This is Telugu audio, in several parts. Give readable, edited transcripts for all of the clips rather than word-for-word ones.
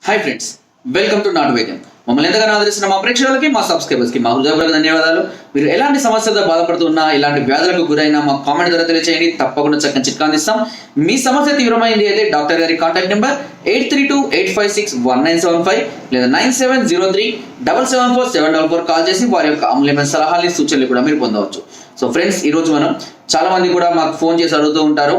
హాయ్ ఫ్రెండ్స్, వెల్కమ్ టు నాటు వైద్యం. మమ్మల్ని ఎంతగానో ఆదరిస్తున్న మా ప్రేక్షకులకి, మా సబ్స్క్రైబర్స్కి మా హృదయపూర్వక ధన్యవాదాలు. మీరు ఎలాంటి సమస్యలతో బాధపడుతున్నా, ఇలాంటి వ్యాధులకు గురైనా మా కామెంట్ ద్వారా తెలియజేయండి. తప్పకుండా చక్కని చిట్కా అందిస్తాం. మీ సమస్య తీవ్రమైంది అయితే డాక్టర్ గారి కాంటాక్ట్ నెంబర్ 8328561975 లేదా 9703774744 కాల్ చేసి వారి యొక్క అమూల్యమైన సలహాలు, సూచనలు కూడా మీరు పొందవచ్చు. సో ఫ్రెండ్స్, ఈరోజు మనం చాలా మంది కూడా మాకు ఫోన్ చేసి అడుగుతూ ఉంటారు.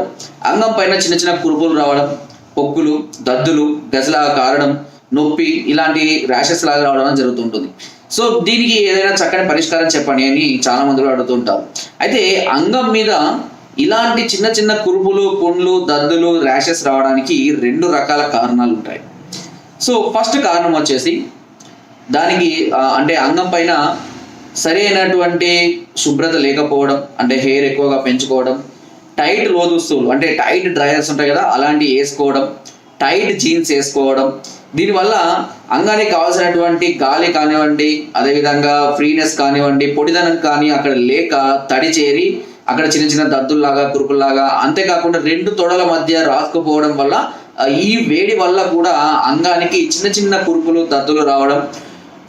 అంగం పైన చిన్న చిన్న కురుపులు రావడం, పొక్కులు, దద్దులు, గజలాగా కారడం, నొప్పి, ఇలాంటి ర్యాషెస్ లాగా రావడం జరుగుతుంటుంది. సో దీనికి ఏదైనా చక్కని పరిష్కారం చెప్పండి అని చాలా మంది అడుగుతుంటారు. అయితే అంగం మీద ఇలాంటి చిన్న చిన్న కురుపులు, పుండ్లు, దద్దులు, ర్యాషెస్ రావడానికి రెండు రకాల కారణాలు ఉంటాయి. సో ఫస్ట్ కారణం వచ్చేసి దానికి అంటే అంగం పైన సరైనటువంటి శుభ్రత లేకపోవడం, అంటే హెయిర్ ఎక్కువగా పెంచుకోవడం, టైట్ లోదుస్తువులు అంటే టైట్ డ్రైయర్స్ ఉంటాయి కదా, అలాంటివి వేసుకోవడం, టైట్ జీన్స్ వేసుకోవడం, దీనివల్ల అంగానికి కావాల్సినటువంటి గాలి కానివ్వండి, అదేవిధంగా ఫ్రీనెస్ కానివ్వండి, పొడిదనం కానీ అక్కడ లేక తడి చేరి అక్కడ చిన్న చిన్న దద్దుల్లాగా, కురుపుల్లాగా, అంతేకాకుండా రెండు తొడల మధ్య రాసుకుపోవడం వల్ల ఈ వేడి వల్ల కూడా అంగానికి చిన్న చిన్న కురుపులు, దద్దులు రావడం,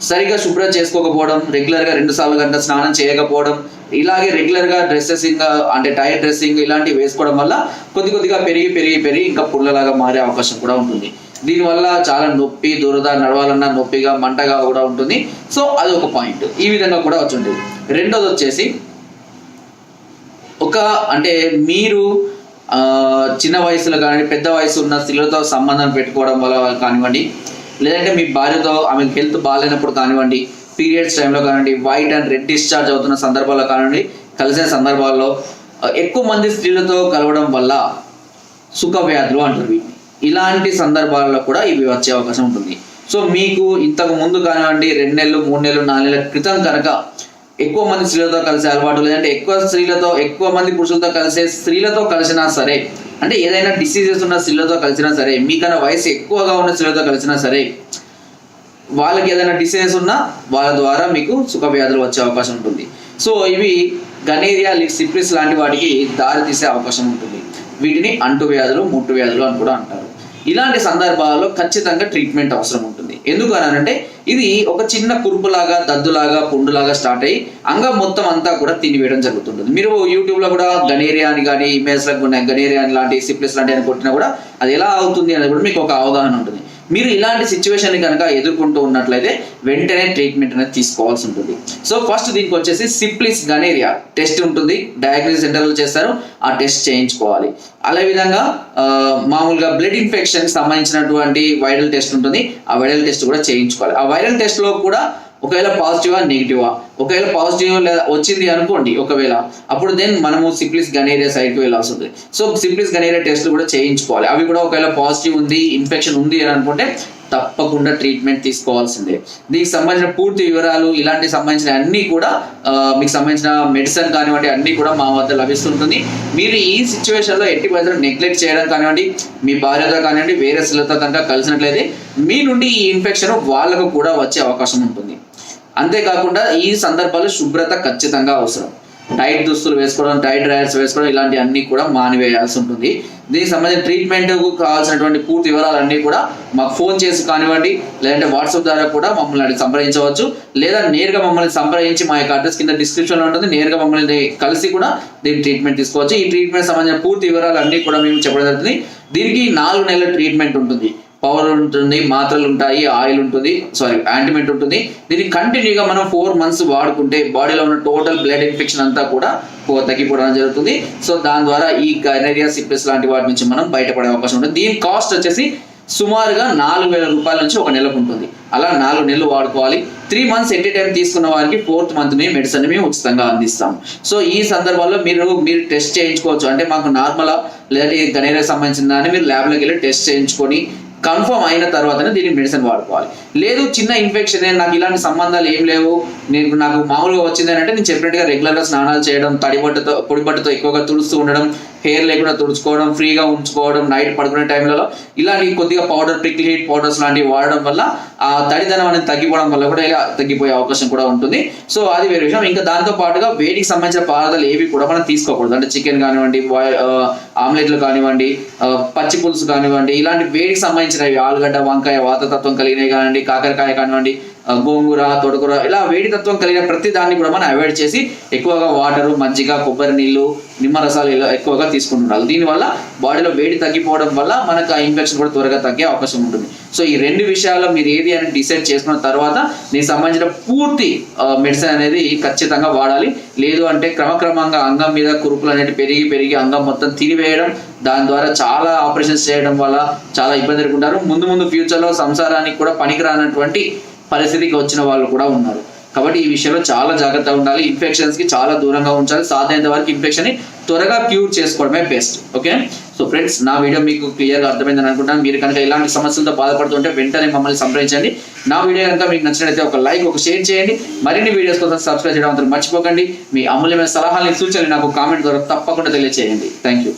సరిగా శుభ్రం చేసుకోకపోవడం, రెగ్యులర్గా 2 సార్లు గంట స్నానం చేయకపోవడం, ఇలాగే రెగ్యులర్గా డ్రెస్సెసింగ్ అంటే టైర్ డ్రెస్సింగ్ ఇలాంటివి వేసుకోవడం వల్ల కొద్దిగా పెరిగి ఇంకా పుల్లలాగా మారే అవకాశం కూడా ఉంటుంది. దీనివల్ల చాలా నొప్పి, దురద, నడవాలన్నా నొప్పిగా, మంటగా కూడా ఉంటుంది. సో అది ఒక పాయింట్. ఈ విధంగా కూడా వచ్చింది. రెండోది వచ్చేసి అంటే మీరు చిన్న వయసులో కానీ పెద్ద వయసు ఉన్న స్త్రీలతో సంబంధం పెట్టుకోవడం వల్ల కానివ్వండి, లేదంటే మీ భార్యతో ఆమెకు హెల్త్ బాగాలేనప్పుడు కానివ్వండి, పీరియడ్స్ టైంలో కానివ్వండి, వైట్ అండ్ రెడ్ డిశ్చార్జ్ అవుతున్న సందర్భాల్లో కానివ్వండి, కలిసిన సందర్భాల్లో ఎక్కువ మంది స్త్రీలతో కలవడం వల్ల సుఖ వ్యాధులు అంటారు. ఇలాంటి సందర్భాల్లో కూడా ఇవి వచ్చే అవకాశం ఉంటుంది. సో మీకు ఇంతకు ముందు కానివ్వండి 2 నెలలు, 3 నెలలు, 4 నెలల క్రితం కనుక ఎక్కువ మంది స్త్రీలతో కలిసే అలవాటు, లేదంటే ఎక్కువ మంది పురుషులతో కలిసే స్త్రీలతో కలిసినా సరే, అంటే ఏదైనా డిసీజెస్ ఉన్న స్త్రీలతో కలిసినా సరే, మీకన్నా వయసు ఎక్కువగా ఉన్న స్త్రీలతో కలిసినా సరే, వాళ్ళకి ఏదైనా డిసీజెస్ ఉన్నా వాళ్ళ ద్వారా మీకు సుఖ వ్యాధులు వచ్చే అవకాశం ఉంటుంది. సో ఇవి గనేరియా, సిఫిలిస్ లాంటి వాటికి దారి తీసే అవకాశం ఉంటుంది. వీటిని అంటు వ్యాధులు, ముట్టు వ్యాధులు అని కూడా అంటారు. ఇలాంటి సందర్భాల్లో ఖచ్చితంగా ట్రీట్మెంట్ అవసరం ఉంటుంది. ఎందుకు అనంటే ఇది ఒక చిన్న కురుపులాగా, దద్దులాగా, పుండులాగా స్టార్ట్ అయ్యి అంగం మొత్తం అంతా కూడా తినివేయడం జరుగుతుంటుంది. మీరు యూట్యూబ్లో కూడా గనేరియా అని కానీ, ఇమేజ్లకు ఉన్నాయి గనేరియా లాంటి, సిఫిలిస్ లాంటి అని కొట్టినా కూడా అది ఎలా అవుతుంది అనేది కూడా మీకు ఒక అవగాహన ఉంటుంది. మీరు ఇలాంటి సిచ్యువేషన్ కనుక ఎదుర్కొంటూ ఉన్నట్లయితే వెంటనే ట్రీట్మెంట్ అనేది తీసుకోవాల్సి ఉంటుంది. సో ఫస్ట్ దీనికి వచ్చేసి సిఫిలిస్, గనేరియా టెస్ట్ ఉంటుంది, డయాగ్నోసిస్ సెంటర్లో చేస్తారు, ఆ టెస్ట్ చేయించుకోవాలి. అదే విధంగా మామూలుగా బ్లడ్ ఇన్ఫెక్షన్ సంబంధించినటువంటి వైరల్ టెస్ట్ ఉంటుంది, ఆ వైరల్ టెస్ట్ కూడా చేయించుకోవాలి. ఆ వైరల్ టెస్ట్ లో కూడా ఒకవేళ పాజిటివా, నెగిటివా, ఒకవేళ పాజిటివ్ వచ్చింది అనుకోండి, ఒకవేళ అప్పుడు దెన్ మనము సిఫిలిస్, గనేరియా సైడ్కి వెళ్ళాల్సి ఉంటుంది. సో సిఫిలిస్, గనేరియా టెస్ట్లు కూడా చేయించుకోవాలి. అవి కూడా ఒకవేళ పాజిటివ్ ఉంది, ఇన్ఫెక్షన్ ఉంది అని అనుకుంటే తప్పకుండా ట్రీట్మెంట్ తీసుకోవాల్సిందే. దీనికి సంబంధించిన పూర్తి వివరాలు, ఇలాంటి సంబంధించిన అన్నీ కూడా మీకు సంబంధించిన మెడిసిన్ కానివ్వండి అన్నీ కూడా మా వద్ద లభిస్తుంటుంది. మీరు ఈ సిచ్యువేషన్లో ఎట్టి పరిస్థితుల్లో నెగ్లెక్ట్ చేయడం కానివ్వండి, మీ భార్యతో కానివ్వండి, వేరే స్త్రీలతో కనుక కలిసినట్లయితే మీ నుండి ఈ ఇన్ఫెక్షన్ వాళ్ళకు కూడా వచ్చే అవకాశం ఉంటుంది. అంతేకాకుండా ఈ సందర్భాల్లో శుభ్రత ఖచ్చితంగా అవసరం. టైట్ దుస్తులు వేసుకోవడం, టైట్ డ్రైయర్స్ వేసుకోవడం, ఇలాంటి అన్ని కూడా మానివేయాల్సి ఉంటుంది. దీనికి సంబంధించిన ట్రీట్మెంట్కు కావాల్సినటువంటి పూర్తి వివరాలన్నీ కూడా మాకు ఫోన్ చేసి కానివ్వండి, లేదంటే వాట్సాప్ ద్వారా కూడా మమ్మల్ని సంప్రదించవచ్చు, లేదా నేరుగా మమ్మల్ని సంప్రదించి మా యొక్క అడ్రస్ కింద డిస్క్రిప్షన్లో ఉంటుంది, నేరుగా మమ్మల్ని కలిసి కూడా దీనికి ట్రీట్మెంట్ తీసుకోవచ్చు. ఈ ట్రీట్మెంట్ సంబంధించిన పూర్తి వివరాలు అన్నీ కూడా మేము చెప్పడం జరుగుతుంది. దీనికి 4 నెలల ట్రీట్మెంట్ ఉంటుంది. పవర్ ఉంటుంది, మాత్రలు ఉంటాయి, ఆయిల్ ఉంటుంది, యాంటిమెంట్ ఉంటుంది. దీన్ని కంటిన్యూగా మనం 4 months వాడుకుంటే బాడీలో ఉన్న టోటల్ బ్లడ్ ఇన్ఫెక్షన్ అంతా కూడా తగ్గిపోవడం జరుగుతుంది. సో దాని ద్వారా ఈ గనేరియా, సిఫిలిస్ లాంటి వాటి నుంచి మనం బయటపడే అవకాశం ఉంటుంది. దీని కాస్ట్ వచ్చేసి సుమారుగా 4,000 రూపాయల నుంచి 1 నెలకు ఉంటుంది. అలా 4 నెలలు వాడుకోవాలి. 3 months ఎట్ ఏ టైం తీసుకున్న వారికి 4th month మెడిసిన్ మేము ఉచితంగా అందిస్తాం. సో ఈ సందర్భంలో మీరు టెస్ట్ చేయించుకోవచ్చు. అంటే మాకు నార్మల్ లేదంటే గనేరియా సంబంధించిన దాన్ని మీరు ల్యాబ్లోకి వెళ్ళి టెస్ట్ చేయించుకొని కన్ఫర్మ్ అయిన తర్వాతనే దీనికి మెడిసిన్ వాడుకోవాలి. లేదు చిన్న ఇన్ఫెక్షన్, నాకు ఇలాంటి సంబంధాలు ఏం లేవు, నాకు మామూలుగా వచ్చింది అంటే నేను చెప్పినట్టుగా రెగ్యులర్గా స్నానాలు చేయడం, పొడి బట్టతో ఎక్కువగా తుడుస్తూ ఉండడం, హెయిర్ లేకుండా తుడుచుకోవడం, ఫ్రీగా ఉంచుకోవడం, నైట్ పడుకునే టైంలలో ఇలాంటి కొద్దిగా పౌడర్, ప్రిక్లీ హీట్ పౌడర్స్ లాంటివి వాడడం వల్ల ఆ తడిదనం అనేది తగ్గిపోవడం వల్ల కూడా ఇలా తగ్గిపోయే అవకాశం కూడా ఉంటుంది. సో అది వేరే విషయం. ఇంకా దాంతో పాటుగా వేడికి సంబంధించిన పదార్థాలు ఏవి కూడా మనం తీసుకోకూడదు. అంటే చికెన్ కానివ్వండి, ఆమ్లెట్లు కానివ్వండి, పచ్చి పులుసు కానివ్వండి, ఇలాంటి వేడికి సంబంధించినవి ఆలుగడ్డ, వంకాయ వాతతత్వం కలిగినవి కానివ్వండి, కాకరకాయ కానివ్వండి, గోంగూర, తోటకూర, ఇలా వేడి తత్వం కలిగిన ప్రతి దాన్ని కూడా మనం అవాయిడ్ చేసి ఎక్కువగా వాటరు, మజ్జిగ, కొబ్బరి నీళ్ళు, నిమ్మరసాలు ఇలా ఎక్కువగా తీసుకుంటున్నారు. దీనివల్ల బాడీలో వేడి తగ్గిపోవడం వల్ల మనకు ఆ ఇన్ఫెక్షన్ కూడా త్వరగా తగ్గే అవకాశం ఉంటుంది. సో ఈ 2 విషయాల్లో మీరు ఏది అని డిసైడ్ చేసుకున్న తర్వాత దీనికి సంబంధించిన పూర్తి మెడిసిన్ అనేది ఖచ్చితంగా వాడాలి. లేదు అంటే క్రమక్రమంగా అంగం మీద కురుపులు అనేవి పెరిగి అంగం మొత్తం తినివేయడం, దాని ద్వారా చాలా ఆపరేషన్స్ చేయడం వల్ల చాలా ఇబ్బంది ఎదుర్కొంటారు. ముందు ఫ్యూచర్లో సంసారానికి కూడా పనికిరానటువంటి పరిస్థితికి వచ్చిన వాళ్ళు కూడా ఉన్నారు. కాబట్టి ఈ విషయంలో చాలా జాగ్రత్తగా ఉండాలి. ఇన్ఫెక్షన్స్ కి చాలా దూరంగా ఉంచాలి. సాధ్యమైనంత వరకు ఇన్ఫెక్షన్ ని త్వరగా క్యూర్ చేసుకోవడమే బెస్ట్. ఓకే, సో ఫ్రెండ్స్, నా వీడియో మీకు క్లియర్గా అర్థమైందని అనుకుంటాను. మీరు కనుక ఇలాంటి సమస్యలతో బాధపడుతుంటే వెంటనే మమ్మల్ని సంప్రదించండి. నా వీడియో కనుక మీకు నచ్చినట్లయితే ఒక లైక్, ఒక షేర్ చేయండి. మరిన్ని వీడియోస్ కోసం సబ్స్క్రైబ్ చేయడం మాత్రం మర్చిపోకండి. మీ అమూల్యమైన సలహాలని, సూచనలు నాకు కామెంట్ ద్వారా తప్పకుండా తెలియజేయండి. Thank you.